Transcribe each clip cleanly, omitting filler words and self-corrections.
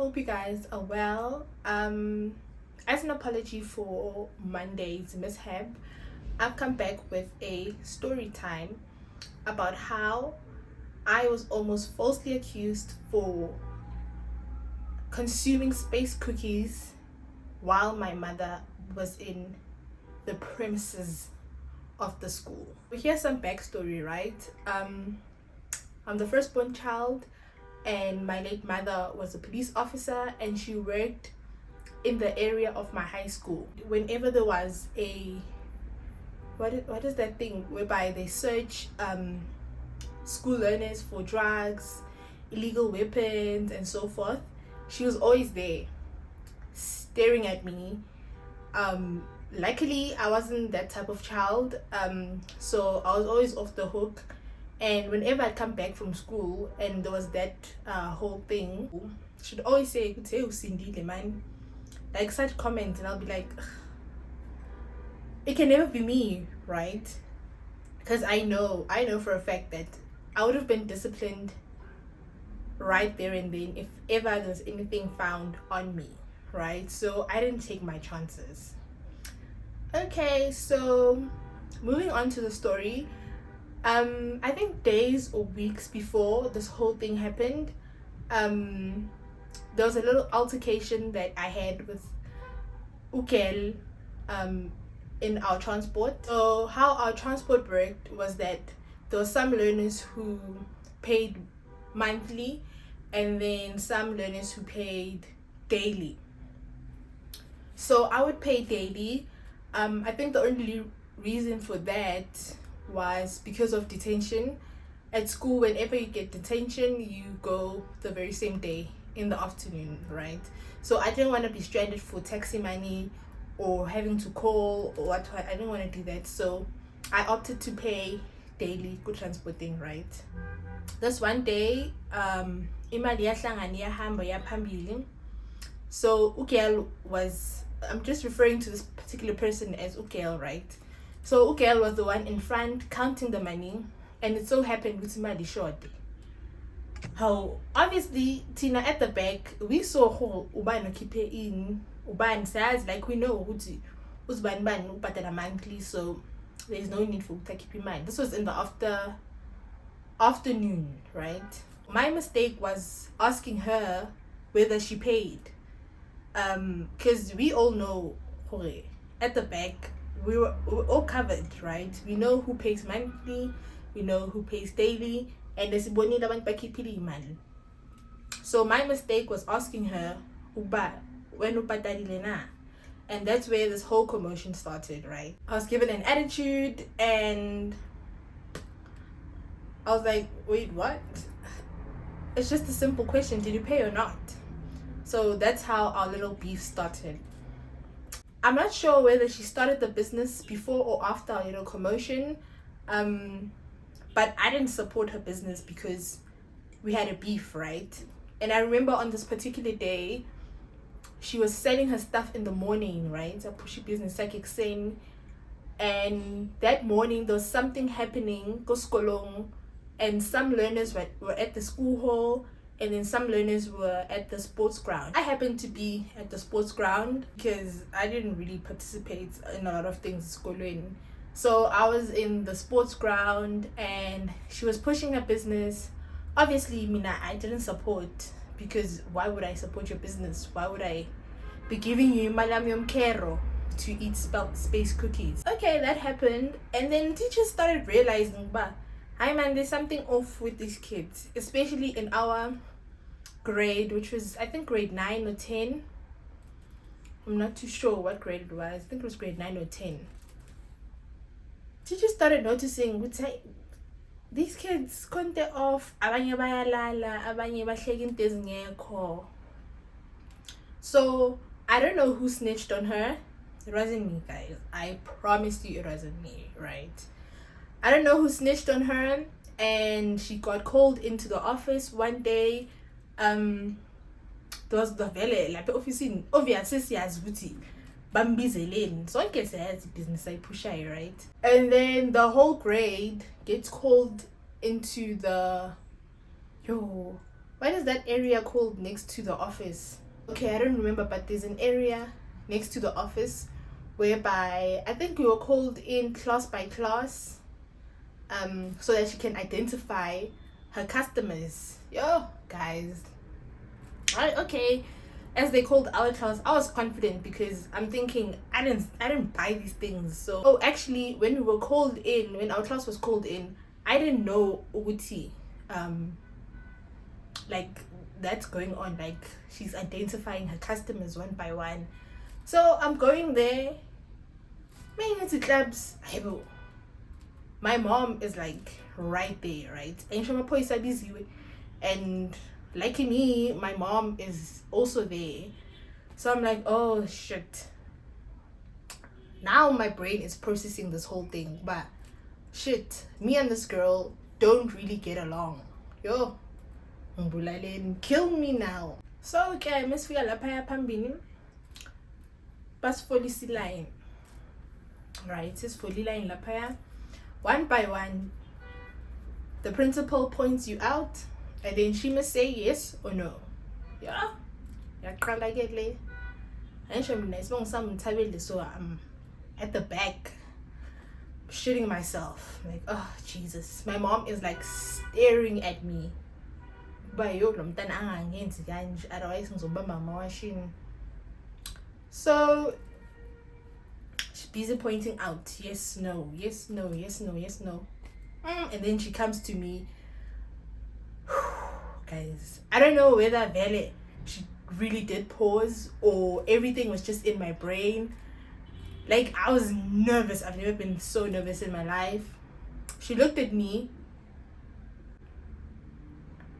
Hope you guys are well. As an apology for Monday's mishap, I've come back with a story time about how I was almost falsely accused for consuming space cookies while my mother was in the premises of the school. Here's some backstory, right? I'm the firstborn child, and my late mother was a police officer, and she worked in the area of my high school. Whenever there was a what is that thing whereby they search school learners for drugs, illegal weapons, and so forth, she was always there staring at me. Luckily I wasn't that type of child, so I was always off the hook. And whenever I'd come back from school and there was that whole thing, she'd always say, "Hey, Usindile, man," like such comments, and I'll be like, "Ugh, it can never be me, right?" Because I know for a fact that I would have been disciplined right there and then if ever there was anything found on me, right? So I didn't take my chances. Okay, so moving on to the story. I think days or weeks before this whole thing happened, there was a little altercation that I had with Ukel in our transport. So how our transport worked was that there were some learners who paid monthly and then some learners who paid daily. So I would pay daily. I think the only reason for that was because of detention. At school, whenever you get detention, you go the very same day in the afternoon, right? So I didn't want to be stranded for taxi money or having to call or what. I didn't want to do that, so I opted to pay daily good transporting, right? This one day, imali yahlangana yahamba yaphambili. So Ukel was, I'm just referring to this particular person as Ukel, right? So Ukel was the one in front counting the money, and it so happened with Mali short. How obviously Tina at the back, we saw whole Uban keep in Uban says, like, we know who's ban upatana monthly, so there's no need for to keep in mind. This was in the afternoon, right? My mistake was asking her whether she paid. Because we all know at the back we're all covered, right? We know who pays monthly, we know who pays daily, and there's bonita one pakipili man. So my mistake was asking her uba when upatadile na, and that's where this whole commotion started, right? I was given an attitude and I was like, wait, what? It's just a simple question, did you pay or not? So that's how our little beef started. I'm not sure whether she started the business before or after our little commotion, but I didn't support her business because we had a beef, right? And I remember on this particular day, she was selling her stuff in the morning, right? A pushy business like saying, and that morning there was something happening, Koskolong, and some learners were at the school hall, and then some learners were at the sports ground. I happened to be at the sports ground because I didn't really participate in a lot of things schooling. So I was in the sports ground and she was pushing her business. Obviously, Mina, I didn't support, because why would I support your business? Why would I be giving you malamium kero to eat space cookies? Okay, that happened, and then teachers started realizing, but hi man, there's something off with these kids, especially in our grade, which was I think grade 9 or 10. I'm not too sure what grade it was. I think it was grade 9 or 10. Teachers started noticing, would say, these kids konte off, abanye bayalala, abanye bahleka into ezingekho. So I don't know who snitched on her. It wasn't me, guys. I promise you it wasn't me, right? I don't know who snitched on her, and she got called into the office one day. There was the vele lapha office, obviously siyazi ukuthi bambizeleni sonke siyazi business ayipushayo, right? And then the whole grade gets called into the what is that area called next to the office? Okay, I don't remember, but there's an area next to the office whereby I think we were called in class by class, so that she can identify her customers. Yo, guys. Right, okay. As they called our class, I was confident because I'm thinking I didn't buy these things. So actually, when we were called in, when our class was called in, I didn't know Uguti, like that's going on, like she's identifying her customers one by one. So I'm going there, into clubs. My mom is like right there, right? And lucky me, my mom is also there. So I'm like, oh shit. Now my brain is processing this whole thing, but shit, me and this girl don't really get along. Yo, kill me now. So okay, Miss Fia Lapaya Pambini. Bus policy line. Right, it's fully line Lapaya. One by one, the principal points you out, and then she must say yes or no. Yeah, and so I'm at the back shitting myself, like, oh Jesus. My mom is like staring at me. So she's busy pointing out yes, no, yes, no, yes, no, yes, no. And then she comes to me. Guys, I don't know whether Vele she really did pause or everything was just in my brain. Like, I was nervous. I've never been so nervous in my life. She looked at me.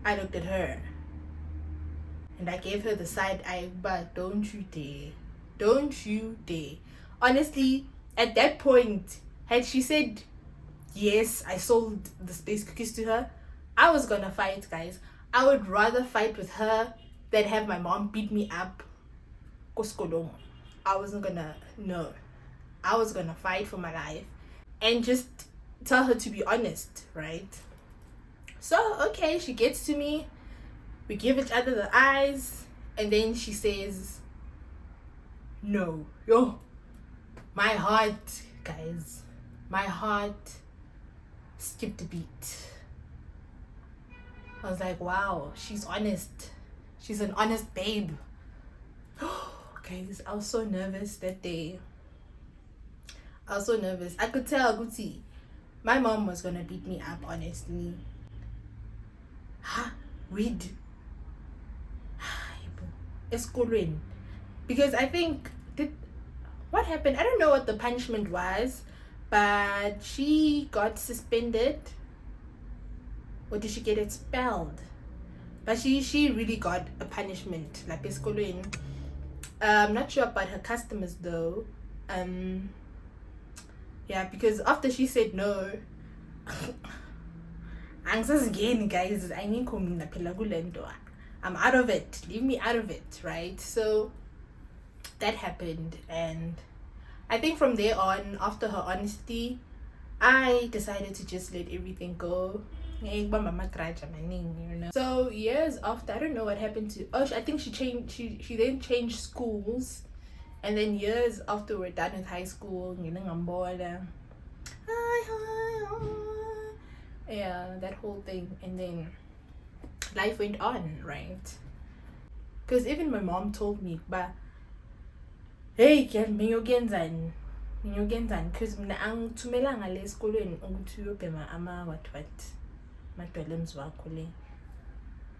I looked at her. And I gave her the side eye, but don't you dare. Don't you dare. Honestly, at that point, had she said, yes, I sold the space cookies to her, I was gonna fight, guys. I would rather fight with her than have my mom beat me up. I wasn't gonna, no. I was gonna fight for my life and just tell her to be honest, right? So, okay, she gets to me. We give each other the eyes, and then she says, no. Yo, my heart, guys, my heart skipped a beat. I was like, wow, she's honest. She's an honest babe. Guys, I was so nervous that day. I was so nervous. I could tell Guti, my mom was gonna beat me up, honestly. Read. Eskolwen. Because I think what happened, I don't know what the punishment was, but she got suspended. Or did she get expelled? But she really got a punishment, like eskolwen. I'm not sure about her customers though. Yeah, because after she said no, again, guys, I'm out of it. Leave me out of it, right? So that happened, and I think from there on, after her honesty, I decided to just let everything go. So years after, I don't know what happened to. Oh, I think she changed. She then changed schools, and then years after we're done with high school, yeah, that whole thing, and then life went on, right? Because even my mom told me, but hey, girl, minogenzani, because mina angithumelanga le esikolweni ukuthi uyobhema ama what madwelems wakho le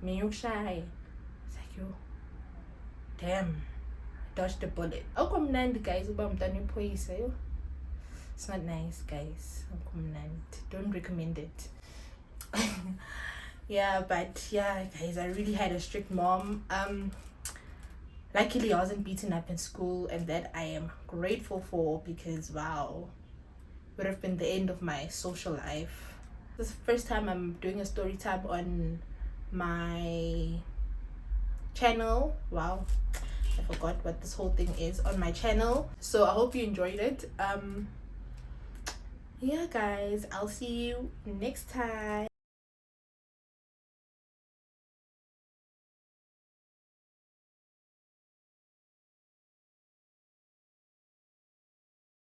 miyokushaya. It's like, yo, damn, dodged the bullet. Awukho mnandi, guys, uba umntwana wephoyisa, yo. It's not nice, guys. Don't recommend it. Yeah, but yeah, guys, I really had a strict mom. Luckily I wasn't beaten up in school, and that I am grateful for, because wow, would have been the end of my social life. This is the first time I'm doing a story time on my channel. Wow, I forgot what this whole thing is on my channel. So I hope you enjoyed it. Yeah, guys, I'll see you next time.